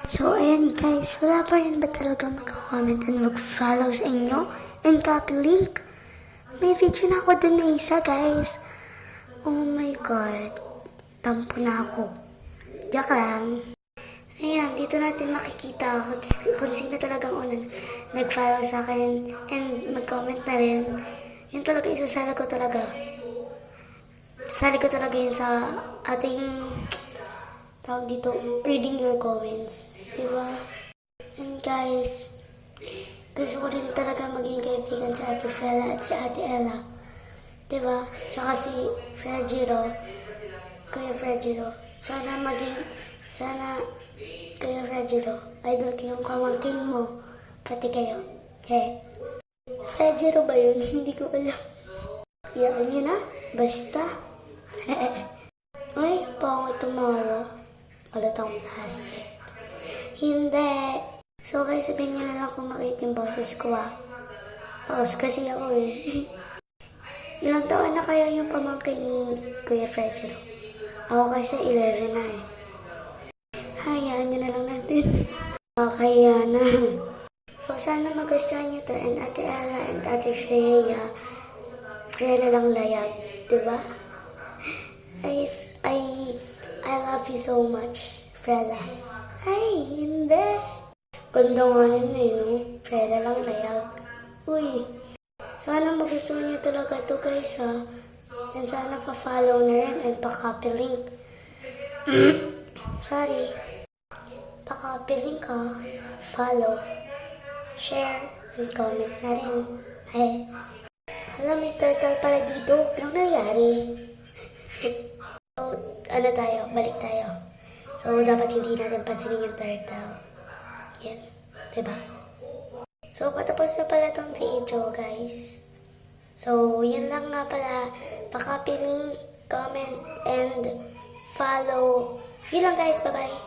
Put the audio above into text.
So, ayan guys, wala pa rin ba talaga mag-comment and mag-follow sa inyo? And copy link? May video na ako dun na isa, guys. Oh my God. Tampo na ako. Diyak lang. Ayan, dito natin makikita kung sino talagang unang nag-follow sa akin and mag-comment na rin. Yun talaga, isasali ko talaga. Sasali ko talaga yun sa ating tawag dito, reading your comments. Diba? And guys, gusto ko rin talaga maging kaibigan si Ate Fela at si Ate Ella. Diba? Tsaka si Fredjiro, Kuya Fredjiro. Sana Kuya Fredjiro, idol ko yung kamangkin mo. Pati kayo. Okay. Fredjiro ba yun? Hindi ko alam. Iyaan nyo na? Basta. Ay, pangit tumawa. Alatang plastic. Hindi. So guys, sabihin nyo na lang kung makita yung boses ko Paus kasi ako eh. Ilang taon na kaya yung pamangkin ni Kuya Fredjiro? Ako kasi 11 na eh. Hayaan nyo na lang natin. Kaya na. So sana magustuhan nyo to and Ate Ella and Ate Freya. Freya lang layag. Diba? I love you so much, Freda. Ay, hindi. Ganda nga rin eh, no? Freda lang layag. Uy. Sana magustuhan niyo talaga to guys, ha? And sana pa-follow na rin and pa-copy link. Sorry. Pa-copy link, ha? Follow. Share and comment na rin. Hey. Alam, may turtle pala dito. Anong nangyari? So, balik tayo. So, dapat hindi natin pasinin yung turtle. Yan. Diba? So, patapos na pala tong video, guys. So, yun lang nga pala. Pa-copy link, comment, and follow. Yun lang, guys. Bye-bye.